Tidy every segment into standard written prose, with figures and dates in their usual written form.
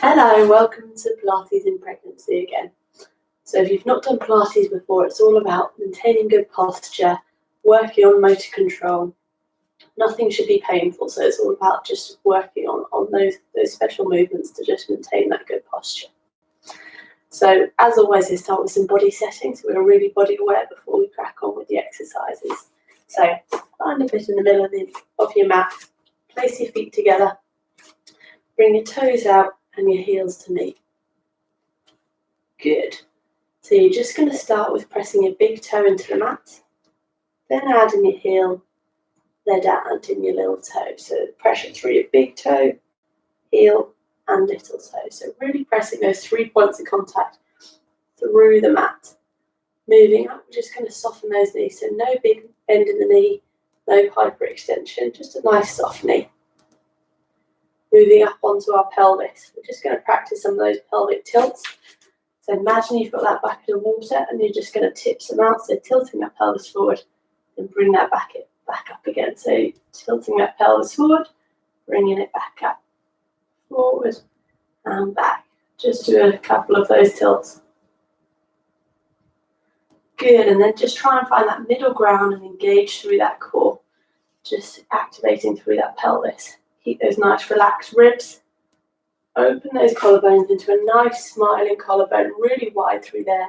Hello, welcome to Pilates in Pregnancy again. So if you've not done Pilates before, it's all about maintaining good posture, working on motor control. Nothing should be painful, so it's all about just working on those special movements to just maintain that good posture. So as always, I start with some body settings, so we're really body aware before we crack on with the exercises. So find a bit in the middle of your mat, place your feet together, bring your toes out and your heels to meet. Good. So you're just going to start with pressing your big toe into the mat, then adding your heel, then adding your little toe. So pressure through your big toe, heel, and little toe. So really pressing those 3 points of contact through the mat. Moving up, we're just going to soften those knees. So no big bend in the knee, no hyperextension, just a nice soft knee. Moving up onto our pelvis. We're just going to practice some of those pelvic tilts. So imagine you've got that bucket of water and you're just going to tip some out. So tilting that pelvis forward and bring that back up again. So tilting that pelvis forward, bringing it back up, forward and back. Just do a couple of those tilts. Good, and then just try and find that middle ground and engage through that core. Just activating through that pelvis. Keep those nice relaxed ribs. Open those collarbones into a nice smiling collarbone, really wide through there.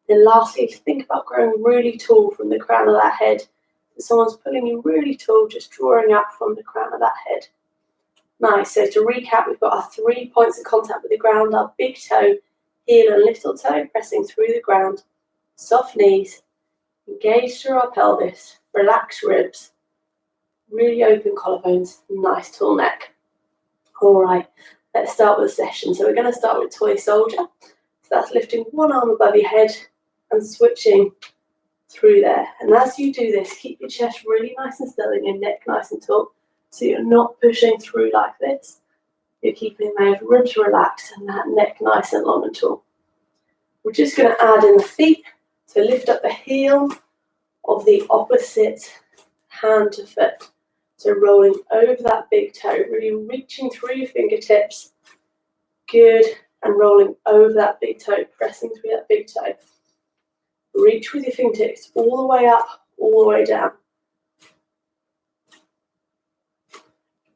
Then lastly, think about growing really tall from the crown of that head. If someone's pulling you really tall, just drawing up from the crown of that head. Nice, so to recap, we've got our 3 points of contact with the ground, our big toe, heel and little toe pressing through the ground. Soft knees, engage through our pelvis, relaxed ribs, really open collarbones, nice tall neck. All right, let's start with the session. So we're going to start with Toy Soldier. So that's lifting one arm above your head and switching through there. And as you do this, keep your chest really nice and still and your neck nice and tall. So you're not pushing through like this. You're keeping those ribs relaxed and that neck nice and long and tall. We're just going to add in the feet. So lift up the heel of the opposite hand to foot. So rolling over that big toe, really reaching through your fingertips. Good. And rolling over that big toe, pressing through that big toe. Reach with your fingertips all the way up, all the way down.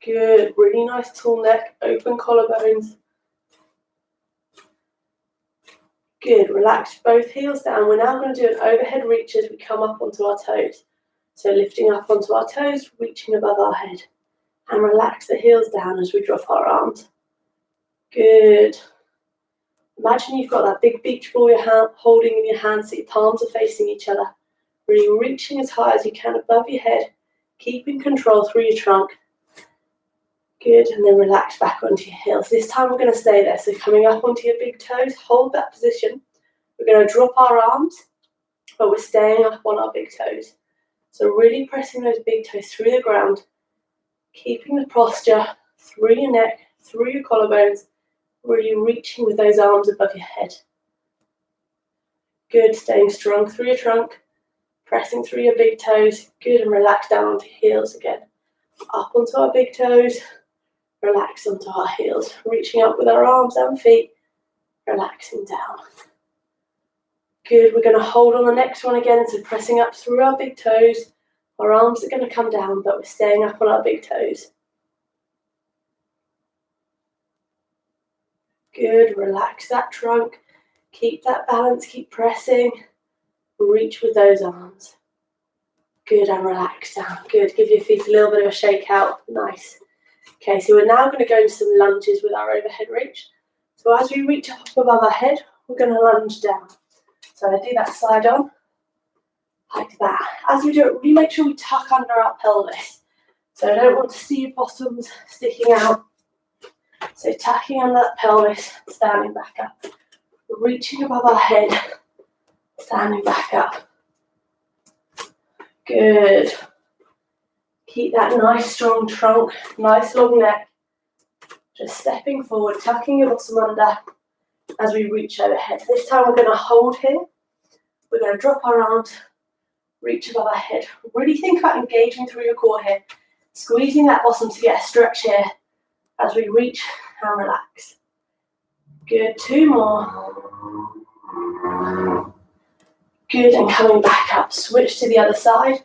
Good. Really nice tall neck, open collarbones. Good. Relax both heels down. We're now going to do an overhead reach as we come up onto our toes. So lifting up onto our toes, reaching above our head. And relax the heels down as we drop our arms. Good. Imagine you've got that big beach ball you're holding in your hand so your palms are facing each other. Really reaching as high as you can above your head, keeping control through your trunk. Good, and then relax back onto your heels. This time we're going to stay there. So coming up onto your big toes, hold that position. We're going to drop our arms, but we're staying up on our big toes. So really pressing those big toes through the ground, keeping the posture through your neck, through your collarbones, really reaching with those arms above your head. Good, staying strong through your trunk, pressing through your big toes. Good, and relax down onto your heels again. Up onto our big toes, relax onto our heels, reaching up with our arms and feet, relaxing down. Good, we're going to hold on the next one again, so pressing up through our big toes. Our arms are going to come down, but we're staying up on our big toes. Good, relax that trunk, keep that balance, keep pressing, reach with those arms. Good, and relax down. Good, give your feet a little bit of a shake out, nice. Okay, so we're now going to go into some lunges with our overhead reach. So as we reach up above our head, we're going to lunge down. So I do that side on, like that. As we do it, really make sure we tuck under our pelvis. So I don't want to see your bottoms sticking out. So tucking under that pelvis, standing back up. Reaching above our head, standing back up. Good. Keep that nice strong trunk, nice long neck. Just stepping forward, tucking your bottom under as we reach overhead. This time we're going to hold here. We're going to drop our arms, reach above our head. Really think about engaging through your core here. Squeezing that bottom to get a stretch here as we reach and relax. Good, 2 more. Good, and coming back up. Switch to the other side.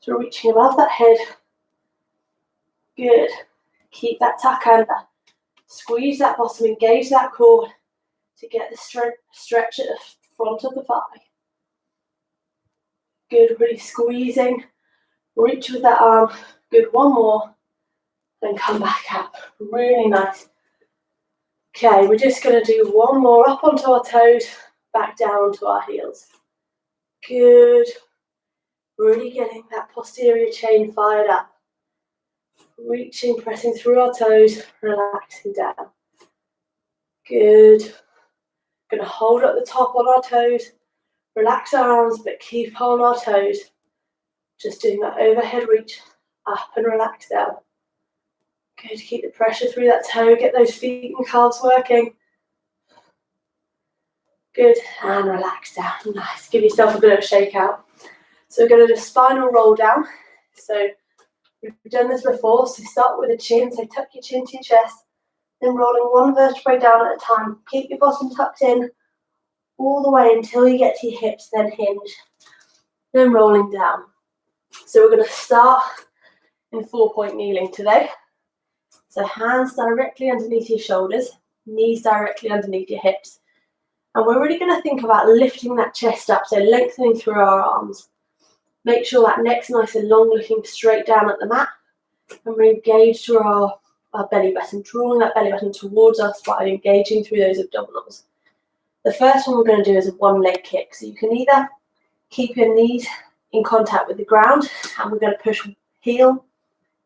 So reaching above that head. Good. Keep that tuck under. Squeeze that bottom, engage that core to get the stretch at the front of the thigh. Good, really squeezing. Reach with that arm. Good, 1 more. Then come back up. Really nice. Okay, we're just going to do 1 more up onto our toes, back down to our heels. Good. Really getting that posterior chain fired up. Reaching, pressing through our toes, relaxing down. Good. Going to hold at the top on our toes. Relax our arms, but keep on our toes. Just doing that overhead reach, up and relax down. Good, keep the pressure through that toe, get those feet and calves working. Good, and relax down. Nice, give yourself a bit of a shake out. So we're going to do a spinal roll down. So we've done this before, so start with the chin, so tuck your chin to your chest, then rolling 1 vertebrae down at a time. Keep your bottom tucked in all the way until you get to your hips, then hinge, then rolling down. So we're going to start in 4-point kneeling today. So hands directly underneath your shoulders, knees directly underneath your hips. And we're really going to think about lifting that chest up, so lengthening through our arms. Make sure that neck's nice and long, looking straight down at the mat. And we're engaged through our belly button, drawing that belly button towards us while engaging through those abdominals. The first one we're going to do is a 1-leg kick. So you can either keep your knees in contact with the ground, and we're going to push heel,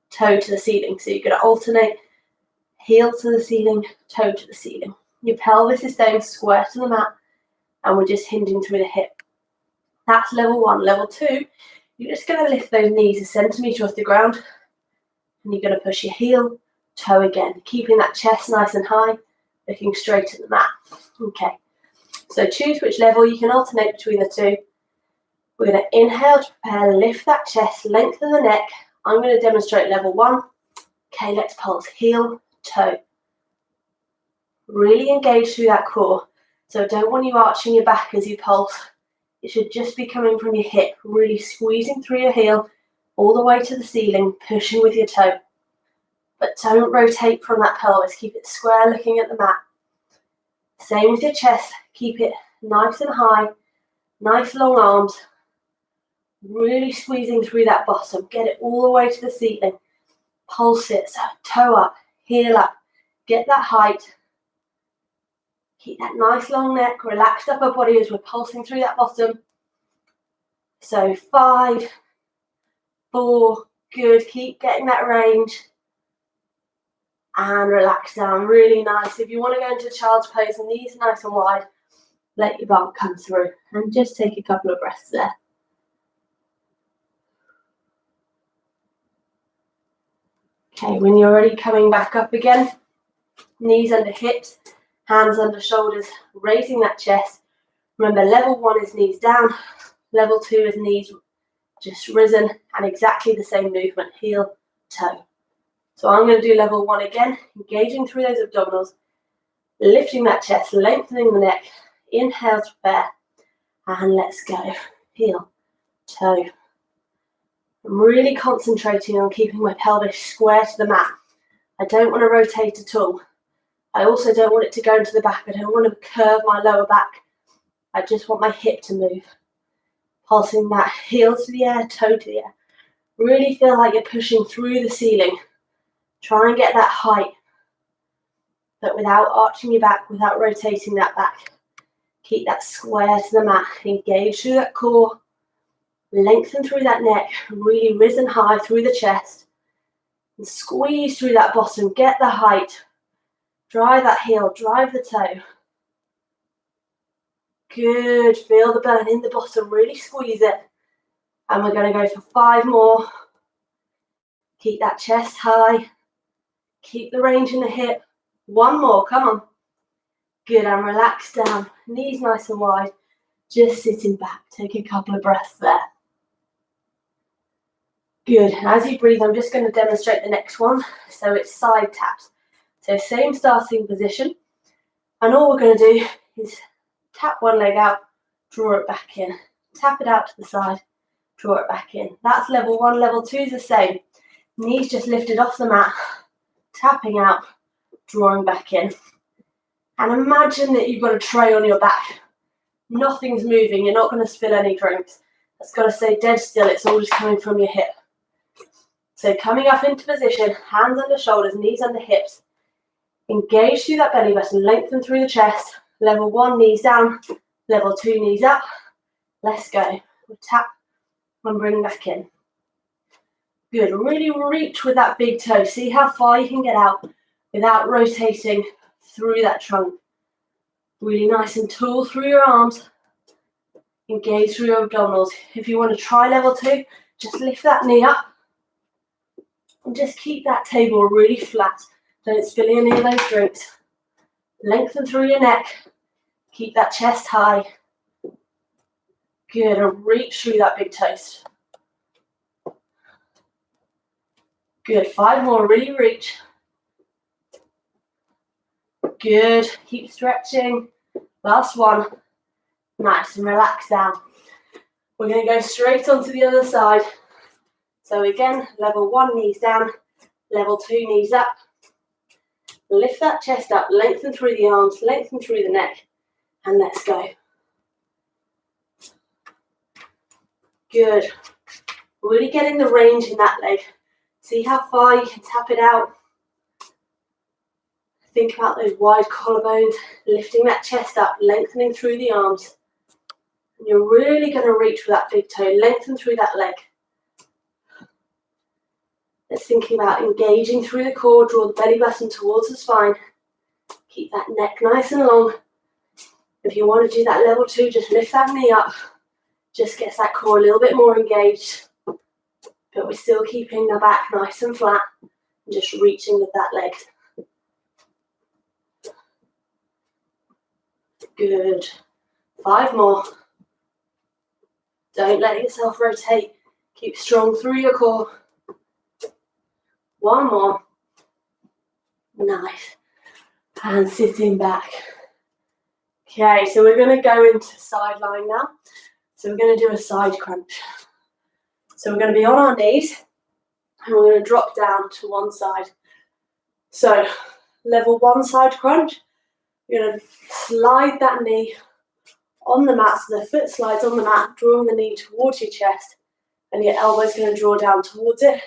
toe to the ceiling. So you're going to alternate heel to the ceiling, toe to the ceiling. Your pelvis is staying square to the mat, and we're just hinging through the hip. That's level 1. Level 2, you're just going to lift those knees a centimetre off the ground, and you're going to push your heel, toe again, keeping that chest nice and high, looking straight at the mat. Okay, so choose which level. You can alternate between the two. We're going to inhale to prepare, lift that chest, lengthen the neck. I'm going to demonstrate level 1. Okay, let's pulse. Heel, toe. Really engage through that core. So I don't want you arching your back as you pulse. It should just be coming from your hip, really squeezing through your heel all the way to the ceiling, pushing with your toe. But don't rotate from that pelvis. Keep it square, looking at the mat. Same with your chest. Keep it nice and high, nice long arms. Really squeezing through that bottom. Get it all the way to the ceiling. Pulse it, so toe up, heel up. Get that height. Keep that nice long neck, relaxed upper body as we're pulsing through that bottom. So 5, 4, good. Keep getting that range. And relax down, really nice. If you want to go into child's pose, and knees nice and wide, let your bum come through. And just take a couple of breaths there. Okay, when you're ready, coming back up again, knees under hips, hands under shoulders, raising that chest. Remember, level 1 is knees down, level 2 is knees just risen, and exactly the same movement, heel, toe. So I'm going to do level 1 again, engaging through those abdominals, lifting that chest, lengthening the neck, inhale to prepare, and let's go, heel, toe. I'm really concentrating on keeping my pelvis square to the mat. I don't want to rotate at all. I also don't want it to go into the back. I don't want to curve my lower back. I just want my hip to move. Pulsing that heel to the air, toe to the air. Really feel like you're pushing through the ceiling. Try and get that height, but without arching your back, without rotating that back. Keep that square to the mat. Engage through that core. Lengthen through that neck, really risen high through the chest. And squeeze through that bottom, get the height. Drive that heel, drive the toe. Good, feel the burn in the bottom, really squeeze it. And we're going to go for 5 more. Keep that chest high. Keep the range in the hip. 1 more, come on. Good, and relax down. Knees nice and wide. Just sitting back. Take a couple of breaths there. Good, and as you breathe, I'm just going to demonstrate the next one. So it's side taps. So same starting position. And all we're going to do is tap one leg out, draw it back in, tap it out to the side, draw it back in. That's level 1. Level 2 is the same. Knees just lifted off the mat, tapping out, drawing back in. And imagine that you've got a tray on your back. Nothing's moving, you're not going to spill any drinks. That's got to stay dead still, it's all just coming from your hip. So coming up into position, hands under shoulders, knees under hips. Engage through that belly button, lengthen through the chest. Level 1, knees down. Level 2, knees up. Let's go. We'll tap and bring back in. Good, really reach with that big toe. See how far you can get out without rotating through that trunk. Really nice and tall through your arms. Engage through your abdominals. If you want to try level 2, just lift that knee up. And just keep that table really flat. Don't spill any of those drinks. Lengthen through your neck. Keep that chest high. Good, and reach through that big toes. Good, 5 more, really reach. Good, keep stretching. Last one. Nice, and relax down. We're going to go straight onto the other side. So again, level 1, knees down. Level 2, knees up. Lift that chest up, lengthen through the arms, lengthen through the neck, and let's go. Good. Really getting the range in that leg. See how far you can tap it out. Think about those wide collarbones, lifting that chest up, lengthening through the arms. And you're really going to reach with that big toe, lengthen through that leg. It's thinking about engaging through the core, draw the belly button towards the spine. Keep that neck nice and long. If you want to do that level 2, just lift that knee up. Just gets that core a little bit more engaged. But we're still keeping the back nice and flat. And just reaching with that leg. Good. 5 more. Don't let yourself rotate. Keep strong through your core. 1 more. Nice. And sitting back. Okay, so we're going to go into side lying now. So we're going to do a side crunch. So we're going to be on our knees and we're going to drop down to one side. So level 1 side crunch. You're going to slide that knee on the mat, so the foot slides on the mat, drawing the knee towards your chest, and your elbow's going to draw down towards it,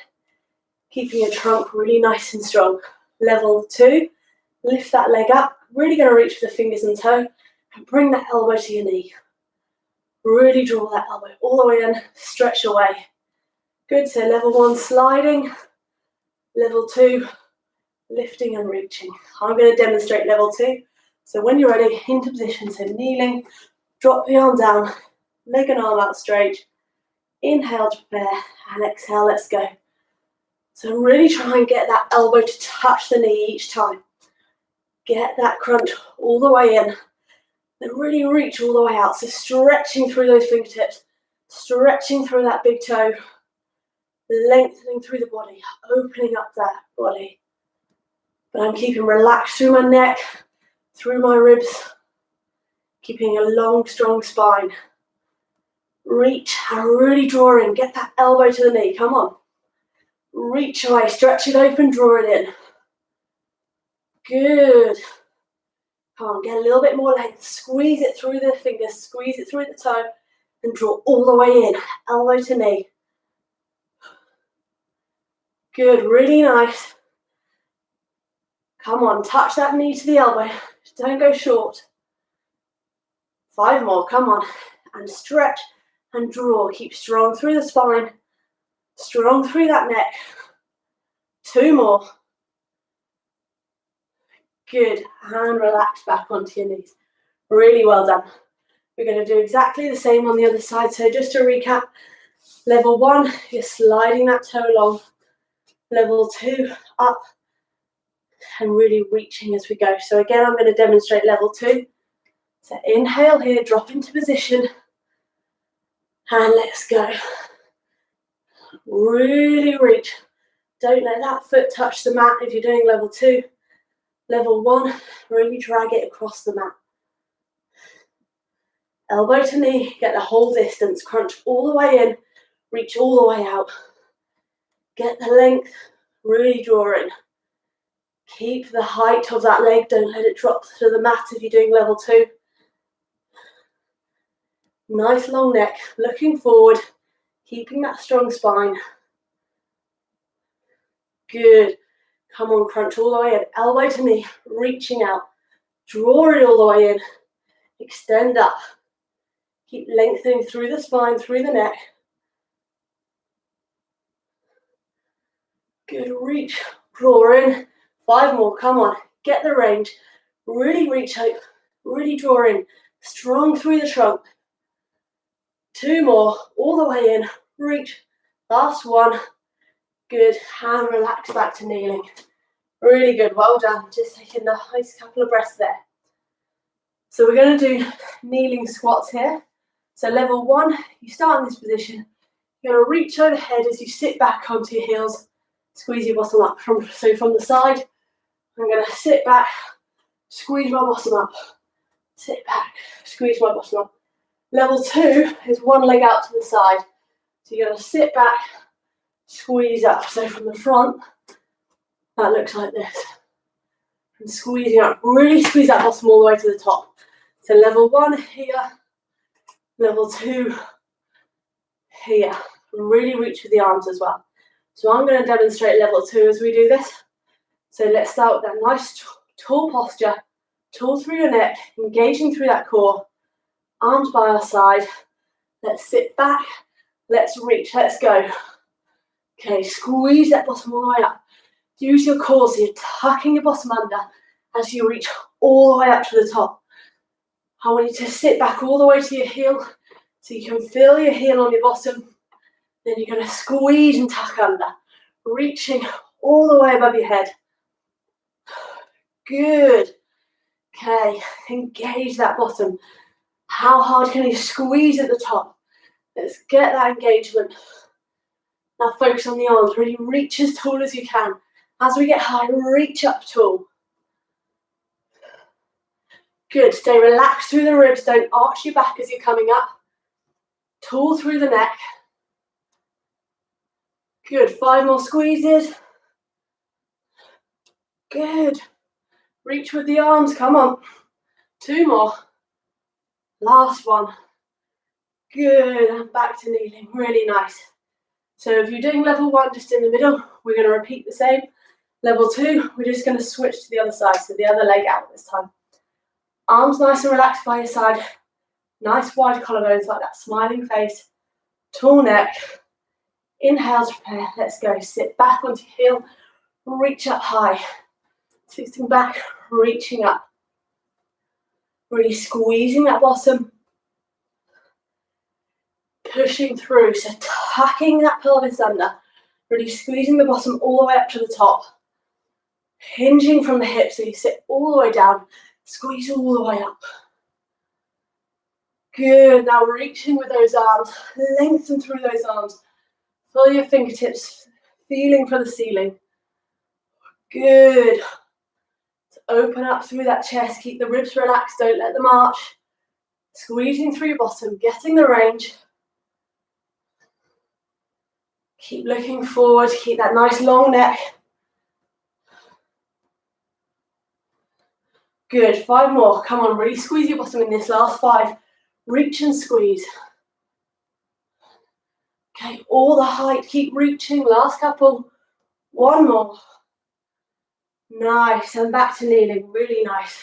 keeping your trunk really nice and strong. Level 2, lift that leg up, really going to reach with the fingers and toe, and bring that elbow to your knee. Really draw that elbow all the way in, stretch away. Good, so level 1 sliding, level 2 lifting and reaching. I'm going to demonstrate level 2. So when you're ready, into position, so kneeling, drop the arm down, leg and arm out straight. Inhale to prepare, and exhale, let's go. So really try and get that elbow to touch the knee each time. Get that crunch all the way in. Then really reach all the way out. So stretching through those fingertips, stretching through that big toe, lengthening through the body, opening up that body. But I'm keeping relaxed through my neck, through my ribs, keeping a long, strong spine. Reach and really draw in. Get that elbow to the knee. Come on. Reach away, stretch it open, draw it in. Good. Come on, get a little bit more length. Squeeze it through the fingers, squeeze it through the toe, and draw all the way in. Elbow to knee. Good, really nice. Come on, touch that knee to the elbow. Don't go short. 5 more, come on. And stretch and draw. Keep strong through the spine. Strong through that neck. 2 more. Good, and relax back onto your knees. Really well done. We're going to do exactly the same on the other side. So just to recap, level 1, you're sliding that toe along. Level 2, up. And really reaching as we go. So again, I'm going to demonstrate level 2. So inhale here, drop into position. And let's go. Really reach. Don't let that foot touch the mat if you're doing level 2. Level 1, really drag it across the mat. Elbow to knee, get the whole distance, crunch all the way in, reach all the way out. Get the length, really draw in. Keep the height of that leg, don't let it drop to the mat if you're doing level 2. Nice long neck, looking forward, keeping that strong spine. Good. Come on, crunch all the way in. Elbow to knee, reaching out. Draw it all the way in. Extend up. Keep lengthening through the spine, through the neck. Good, reach, draw in. 5 more, come on. Get the range. Really reach out, really draw in. Strong through the trunk. 2 more, all the way in. Reach. Last one. Good, and relax back to kneeling. Really good, well done. Just taking a nice couple of breaths there. So we're going to do kneeling squats here. So level 1, you start in this position. You're going to reach overhead as you sit back onto your heels. Squeeze your bottom up. From the side, I'm going to sit back, squeeze my bottom up. Sit back, squeeze my bottom up. Level 2 is one leg out to the side. So you're going to sit back, squeeze up. So from the front, that looks like this. And squeezing up, really squeeze that bottom all the way to the top. So level 1 here, level 2 here. And really reach with the arms as well. So I'm going to demonstrate level 2 as we do this. So let's start with that nice tall posture, tall through your neck, engaging through that core. Arms by our side. Let's sit back. Let's reach. Let's go. Okay, squeeze that bottom all the way up. Use your core so you're tucking your bottom under as you reach all the way up to the top. I want you to sit back all the way to your heel so you can feel your heel on your bottom. Then you're going to squeeze and tuck under, reaching all the way above your head. Good. Okay, engage that bottom. How hard can you squeeze at the top? Let's get that engagement. Now focus on the arms. Really reach as tall as you can. As we get high, reach up tall. Good. Stay relaxed through the ribs. Don't arch your back as you're coming up. Tall through the neck. Good. 5 more squeezes. Good. Reach with the arms. Come on. 2 more. Last one. Good. And back to kneeling. Really nice. So if you're doing level 1 just in the middle, we're going to repeat the same. Level 2, we're just going to switch to the other side, so the other leg out this time. Arms nice and relaxed by your side. Nice wide collarbones like that smiling face. Tall neck. Inhale to prepare. Let's go. Sit back onto your heel. Reach up high. Sitting back, reaching up. Really squeezing that bottom. Pushing through, so tucking that pelvis under. Really squeezing the bottom all the way up to the top. Hinging from the hips so you sit all the way down. Squeeze all the way up. Good, now reaching with those arms. Lengthen through those arms. Feel your fingertips feeling for the ceiling. Good. Open up through that chest. Keep the ribs relaxed. Don't let them arch. Squeezing through your bottom. Getting the range. Keep looking forward. Keep that nice long neck. Good. 5 more. Come on. Really squeeze your bottom in this last 5. Reach and squeeze. Okay. All the height. Keep reaching. Last couple. 1 more. Nice, and back to kneeling, really nice.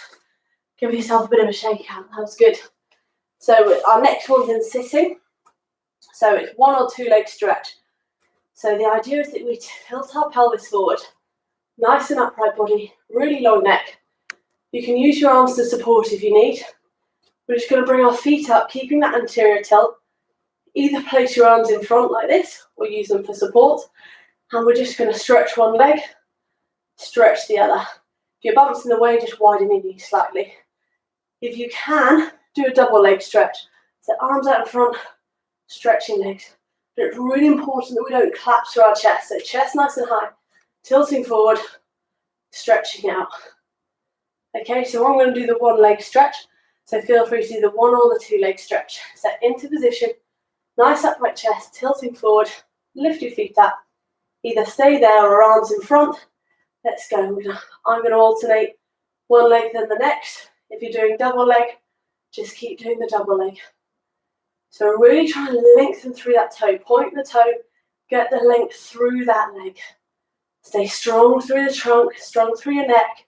Give yourself a bit of a shake out, that was good. So our next one's in sitting. So it's 1 or 2 leg stretch. So the idea is that we tilt our pelvis forward, nice and upright body, really long neck. You can use your arms to support if you need. We're just going to bring our feet up, keeping that anterior tilt. Either place your arms in front like this, or use them for support. And we're just going to stretch one leg. Stretch the other. If your bump's in the way, just widen your knees slightly. If you can, do a double leg stretch. So arms out in front, stretching legs. But it's really important that we don't collapse through our chest. So chest nice and high, tilting forward, stretching out. Okay, so I'm going to do the one leg stretch. So feel free to do the one or the two leg stretch. So into position, nice upright chest, tilting forward, lift your feet up. Either stay there or arms in front. Let's go. I'm going to alternate one leg then the next. If you're doing double leg, just keep doing the double leg. So really try and lengthen through that toe. Point the toe, get the length through that leg. Stay strong through the trunk, strong through your neck.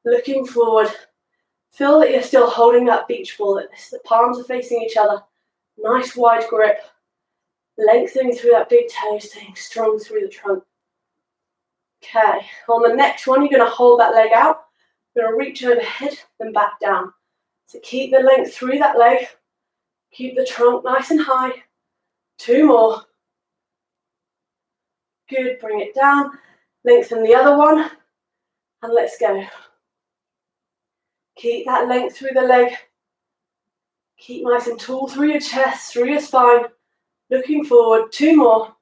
Looking forward. Feel that you're still holding that beach ball, that the palms are facing each other. Nice wide grip. Lengthening through that big toe, staying strong through the trunk. Okay, on the next one, you're going to hold that leg out. You're going to reach overhead, then back down. So keep the length through that leg. Keep the trunk nice and high. 2 more. Good, bring it down. Lengthen the other one. And let's go. Keep that length through the leg. Keep nice and tall through your chest, through your spine. Looking forward. 2 more.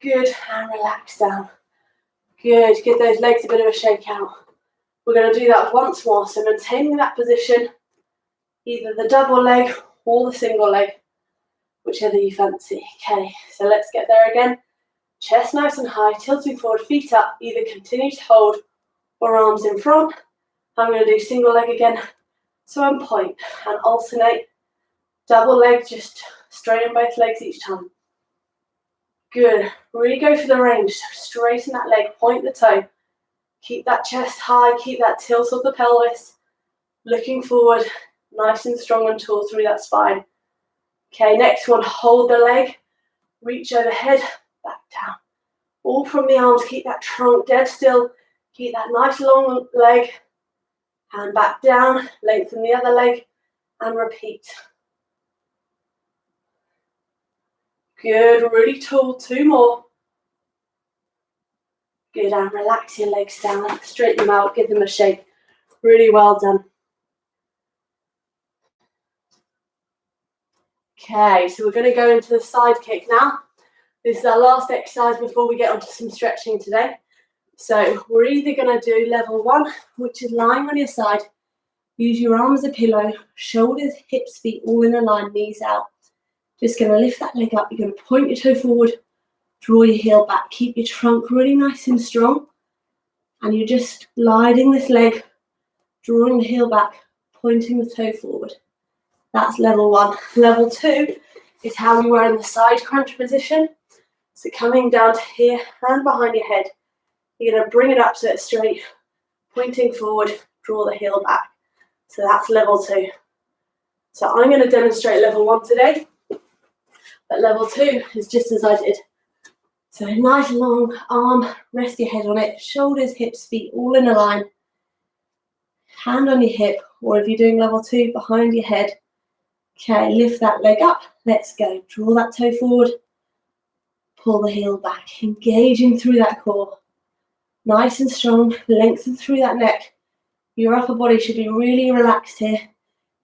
Good, and relax down. Good, give those legs a bit of a shake out. We're going to do that once more. So maintaining that position, either the double leg or the single leg, whichever you fancy. Okay, so let's get there again. Chest nice and high, tilting forward, feet up. Either continue to hold or arms in front. I'm going to do single leg again. So on point and alternate. Double leg, just straighten both legs each time. Good. Really go for the range. So straighten that leg, point the toe. Keep that chest high, keep that tilt of the pelvis. Looking forward, nice and strong and tall through that spine. Okay, next one, hold the leg. Reach overhead, back down. All from the arms, keep that trunk dead still. Keep that nice long leg. Hand back down, lengthen the other leg, and repeat. Good, really tall, 2 more. Good, and relax your legs down, straighten them out, give them a shake. Really well done. Okay, so we're going to go into the side kick now. This is our last exercise before we get onto some stretching today. So we're either going to do level 1, which is lying on your side. Use your arm as a pillow, shoulders, hips, feet all in a line, knees out. Just going to lift that leg up. You're going to point your toe forward, draw your heel back. Keep your trunk really nice and strong. And you're just gliding this leg, drawing the heel back, pointing the toe forward. That's level 1. Level 2 is how we were in the side crunch position. So coming down to here, hand behind your head. You're going to bring it up so it's straight, pointing forward, draw the heel back. So that's level 2. So I'm going to demonstrate level 1 today, but level 2 is just as I did. So nice long arm, rest your head on it, shoulders, hips, feet all in a line. Hand on your hip, or if you're doing level 2, behind your head. Okay, lift that leg up, let's go. Draw that toe forward, pull the heel back, engaging through that core. Nice and strong, lengthen through that neck. Your upper body should be really relaxed here.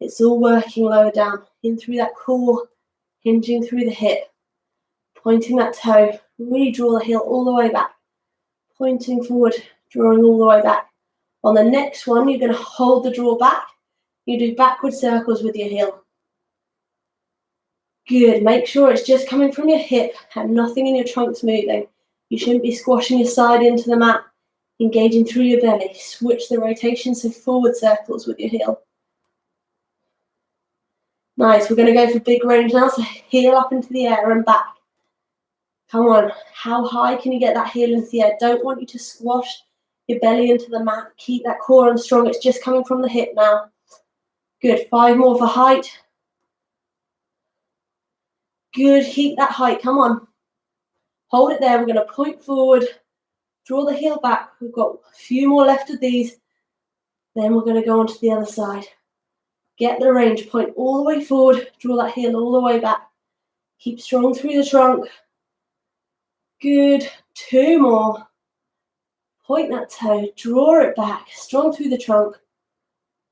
It's all working lower down, in through that core, hinging through the hip. Pointing that toe, really draw the heel all the way back. Pointing forward, drawing all the way back. On the next one, you're going to hold the draw back. You do backward circles with your heel. Good, make sure it's just coming from your hip and nothing in your trunk's moving. You shouldn't be squashing your side into the mat, engaging through your belly. Switch the rotation, so forward circles with your heel. Nice, we're going to go for big range now, so heel up into the air and back. Come on, how high can you get that heel into the air? Don't want you to squash your belly into the mat. Keep that core on strong, it's just coming from the hip now. Good, 5 more for height. Good, keep that height, come on. Hold it there, we're going to point forward, draw the heel back. We've got a few more left of these. Then we're going to go on to the other side. Get the range, point all the way forward, draw that heel all the way back. Keep strong through the trunk. Good, 2 more. Point that toe, draw it back, strong through the trunk.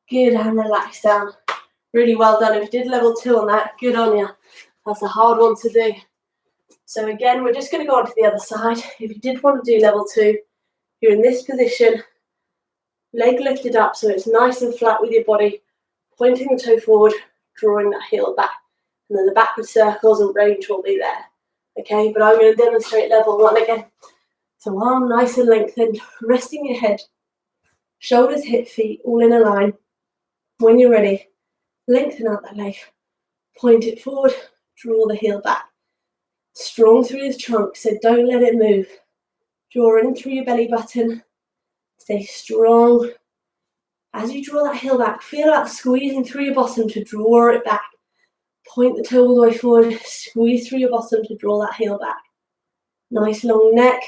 Good, and relax down. Really well done. If you did level 2 on that, good on you. That's a hard one to do. So again, we're just going to go on to the other side. If you did want to do level 2, you're in this position. Leg lifted up so it's nice and flat with your body, pointing the toe forward, drawing that heel back. And then the backward circles and range will be there. Okay, but I'm going to demonstrate level one again. So arm nice and lengthened, resting your head, shoulders, hip, feet, all in a line. When you're ready, lengthen out that leg, point it forward, draw the heel back. Strong through the trunk, so don't let it move. Draw in through your belly button, stay strong. As you draw that heel back, feel that squeezing through your bottom to draw it back. Point the toe all the way forward, squeeze through your bottom to draw that heel back. Nice long neck,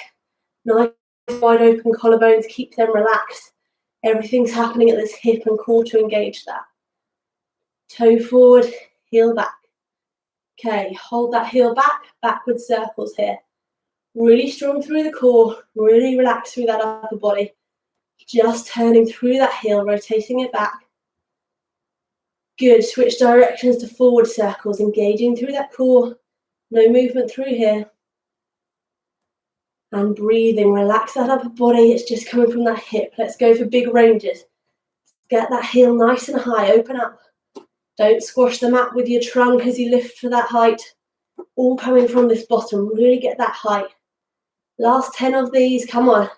nice wide open collarbones, keep them relaxed. Everything's happening at this hip and core to engage that. Toe forward, heel back. Okay, hold that heel back, backward circles here. Really strong through the core, really relax through that upper body. Just turning through that heel, rotating it back. Good, switch directions to forward circles, engaging through that core. No movement through here. And breathing, relax that upper body, it's just coming from that hip. Let's go for big ranges. Get that heel nice and high, open up. Don't squash the mat with your trunk as you lift for that height. All coming from this bottom, really get that height. Last 10 of these, come on.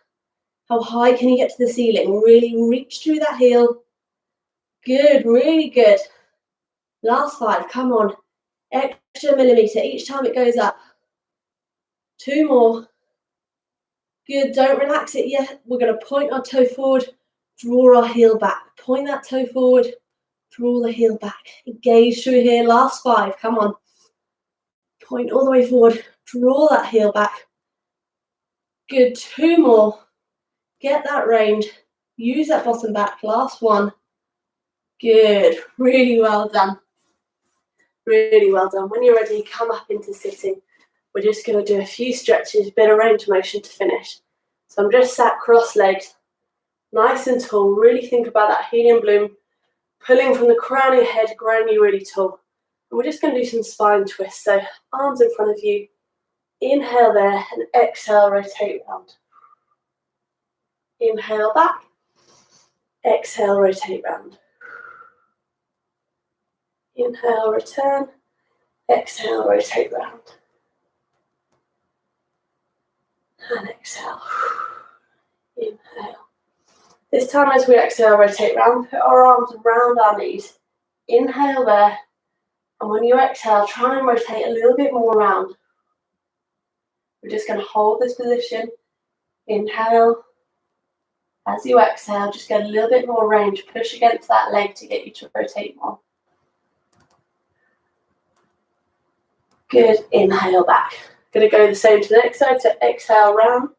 How high can you get to the ceiling? Really reach through that heel. Good, really good. Last 5, come on. Extra millimeter each time it goes up. 2 more. Good, don't relax it yet. We're going to point our toe forward, draw our heel back. Point that toe forward, draw the heel back. Engage through here, last 5, come on. Point all the way forward, draw that heel back. Good, 2 more. Get that range. Use that bottom back, last 1. Good, really well done. Really well done. When you're ready, come up into sitting. We're just going to do a few stretches, bit of range of motion to finish. So I'm just sat cross-legged, nice and tall. Really think about that helium bloom, pulling from the crown of your head, growing you really tall. And we're just going to do some spine twists. So arms in front of you. Inhale there and exhale, rotate round. Inhale back. Exhale, rotate round. Inhale, return. Exhale, rotate round. And exhale. Inhale. This time as we exhale, rotate round, put our arms around our knees. Inhale there. And when you exhale, try and rotate a little bit more around. We're just going to hold this position. Inhale. As you exhale, just get a little bit more range. Push against that leg to get you to rotate more. Good. Inhale back. Going to go the same to the next side. So exhale round.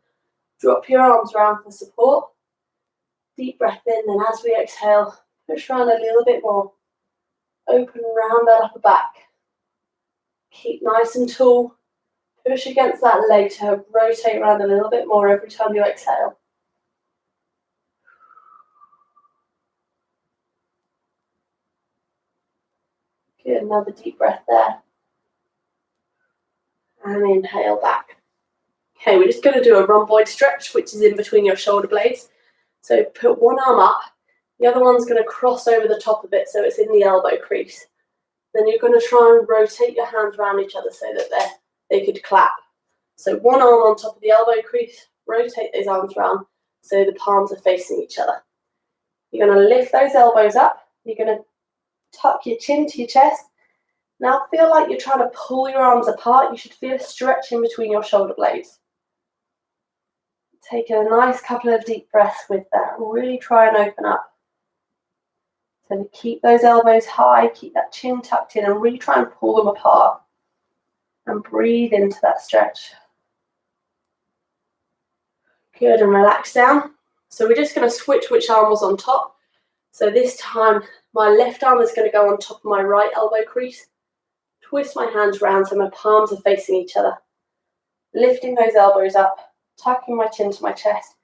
Drop your arms round for support. Deep breath in. Then as we exhale, push around a little bit more. Open round that upper back. Keep nice and tall. Push against that leg to rotate around a little bit more every time you exhale. Good. Another deep breath there. And inhale back. Okay, we're just going to do a rhomboid stretch, which is in between your shoulder blades. So put one arm up, the other one's going to cross over the top of it so it's in the elbow crease. Then you're going to try and rotate your hands around each other so that they could clap. So one arm on top of the elbow crease, rotate those arms around so the palms are facing each other. You're going to lift those elbows up, you're going to tuck your chin to your chest. Now feel like you're trying to pull your arms apart. You should feel a stretch in between your shoulder blades. Take a nice couple of deep breaths with that. Really try and open up. So keep those elbows high, keep that chin tucked in, and really try and pull them apart. And breathe into that stretch. Good, and relax down. So we're just going to switch which arm was on top. So this time, my left arm is going to go on top of my right elbow crease. Twist my hands round so my palms are facing each other. Lifting those elbows up, tucking my chin to my chest,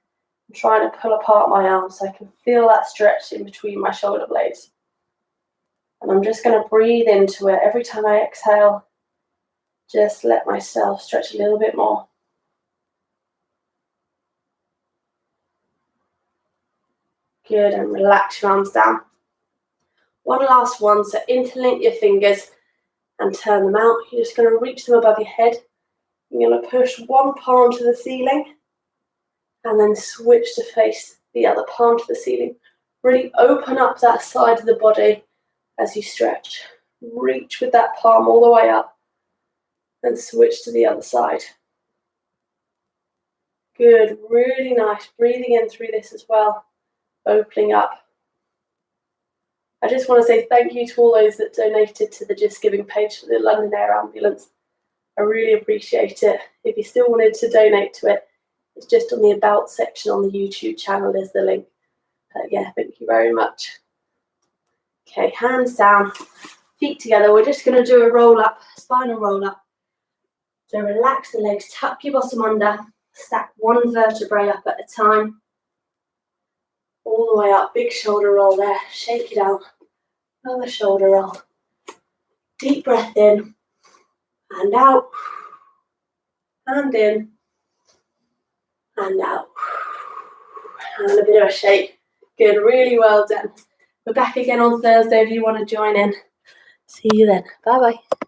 and trying to pull apart my arms so I can feel that stretch in between my shoulder blades. And I'm just going to breathe into it. Every time I exhale, just let myself stretch a little bit more. Good, and relax your arms down. One last one, so interlink your fingers and turn them out. You're just going to reach them above your head. You're going to push one palm to the ceiling and then switch to face the other palm to the ceiling. Really open up that side of the body as you stretch. Reach with that palm all the way up and switch to the other side. Good, really nice. Breathing in through this as well, opening up. I just want to say thank you to all those that donated to the Just Giving page for the London Air Ambulance. I really appreciate it. If you still wanted to donate to it, it's just on the About section on the YouTube channel, there's the link. Yeah, thank you very much. Okay, hands down, feet together. We're just going to do a roll up, spinal roll up. So relax the legs, tuck your bottom under, stack one vertebrae up at a time. All the way up, big shoulder roll there. Shake it out. Another shoulder roll. Deep breath in and out. And in and out. And a bit of a shake. Good, really well done. We're back again on Thursday if you want to join in. See you then. Bye-bye.